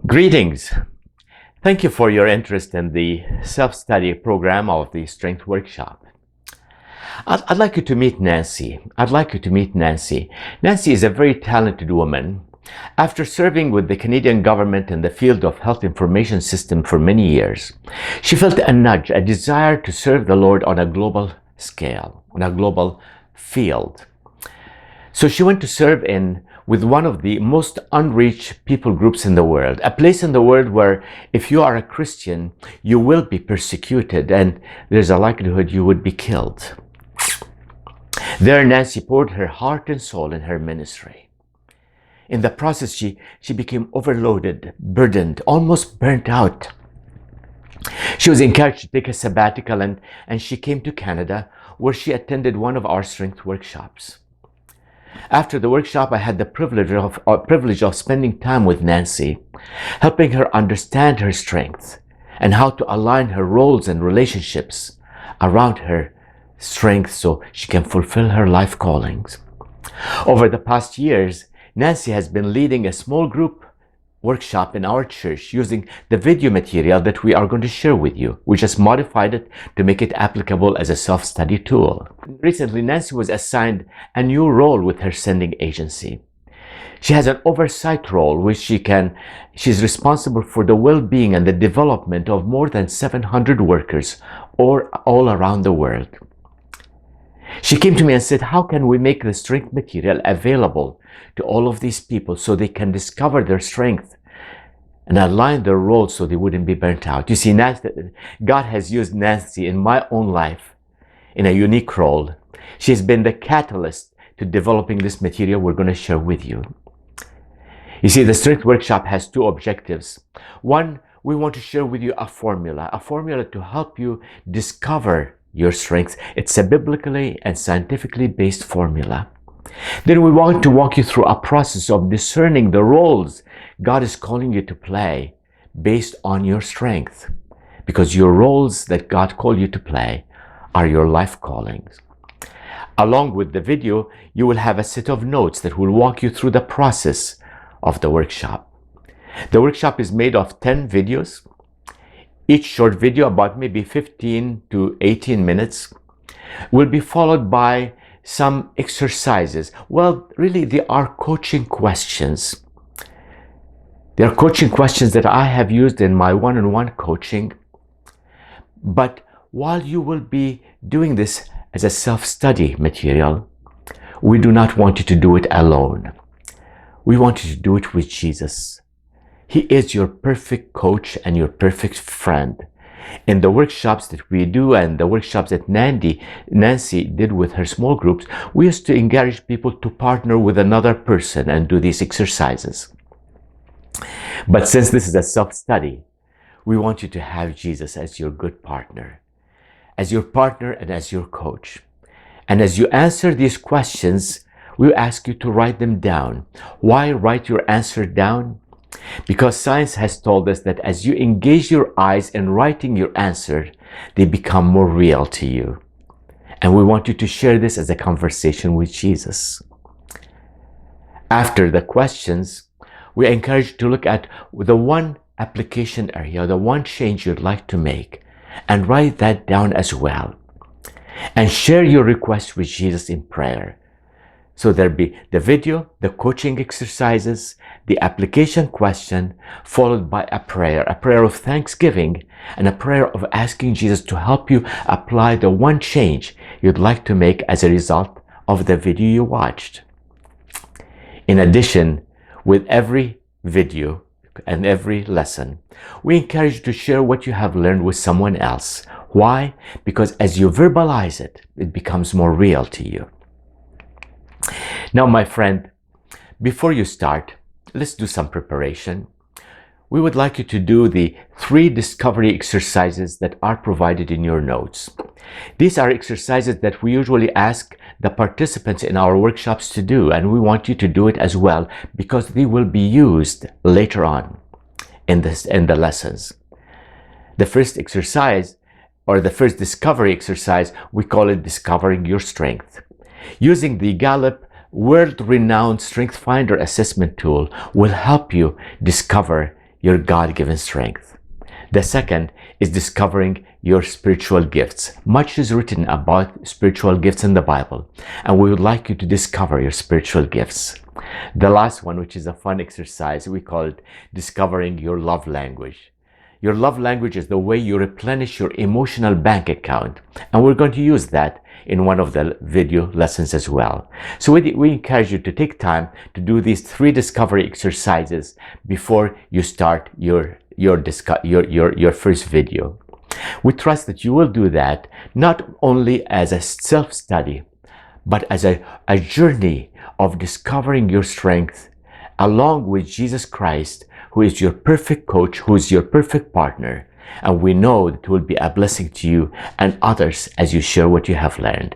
Greetings. Thank you for your interest in the self-study program of the Strength Workshop. I'd like you to meet Nancy. Nancy is a very talented woman. After serving with the Canadian government in the field of health information system for many years, she felt a nudge, a desire to serve the Lord on a global scale, on a global field. So she went to serve with one of the most unreached people groups in the world, a place in the world where if you are a Christian, you will be persecuted and there's a likelihood you would be killed. There, Nancy poured her heart and soul in her ministry. In the process, she became overloaded, burdened, almost burnt out. She was encouraged to take a sabbatical and she came to Canada, where she attended one of our strength workshops. After the workshop, I had the privilege of spending time with Nancy, helping her understand her strength and how to align her roles and relationships around her strength so she can fulfill her life callings. Over the past years, Nancy has been leading a small group workshop in our church using the video material that we are going to share with you. We just modified it to make it applicable as a self-study tool. Recently, Nancy was assigned a new role with her sending agency. She has an oversight role which she's responsible for the well-being and the development of more than 700 workers all around the world. She came to me and said, how can we make the strength material available to all of these people so they can discover their strength and align their roles so they wouldn't be burnt out? You see, God has used Nancy in my own life in a unique role. She's been the catalyst to developing this material we're going to share with you. You see, the Strength Workshop has two objectives. One, we want to share with you a formula to help you discover your strengths. It's a biblically and scientifically based formula. Then we want to walk you through a process of discerning the roles God is calling you to play based on your strength, because your roles that God called you to play are your life callings. Along with the video, you will have a set of notes that will walk you through the process of the workshop. The workshop is made of 10 videos. Each short video, about maybe 15 to 18 minutes, will be followed by some exercises. Well, really, they are coaching questions. They are coaching questions that I have used in my one-on-one coaching. But while you will be doing this as a self-study material, we do not want you to do it alone. We want you to do it with Jesus. He is your perfect coach and your perfect friend. In the workshops that we do and the workshops that Nancy did with her small groups, we used to encourage people to partner with another person and do these exercises. But since this is a self-study, we want you to have Jesus as your good partner, and as your coach. And as you answer these questions, we ask you to write them down. Why write your answer down? Because science has told us that as you engage your eyes in writing your answer, they become more real to you. And we want you to share this as a conversation with Jesus. After the questions, we encourage you to look at the one application area, the one change you'd like to make, and write that down as well. And share your request with Jesus in prayer. So there'll be the video, the coaching exercises, the application question, followed by a prayer of thanksgiving, and a prayer of asking Jesus to help you apply the one change you'd like to make as a result of the video you watched. In addition, with every video and every lesson, we encourage you to share what you have learned with someone else. Why? Because as you verbalize it, it becomes more real to you. Now, my friend, before you start, let's do some preparation. We would like you to do the 3 discovery exercises that are provided in your notes. These are exercises that we usually ask the participants in our workshops to do, and we want you to do it as well because they will be used later on in the lessons. The first exercise or the first discovery exercise, we call it Discovering Your Strength. Using the Gallup world-renowned Strength Finder assessment tool will help you discover your God-given strength. The second is discovering your spiritual gifts. Much is written about spiritual gifts in the Bible, and we would like you to discover your spiritual gifts. The last one, which is a fun exercise, we call it Discovering Your Love Language. Your love language is the way you replenish your emotional bank account, and we're going to use that in one of the video lessons as well. So we encourage you to take time to do these 3 discovery exercises before you start your first video. We trust that you will do that not only as a self-study, but as a journey of discovering your strength along with Jesus Christ, who is your perfect coach, who is your perfect partner. And we know that it will be a blessing to you and others as you share what you have learned.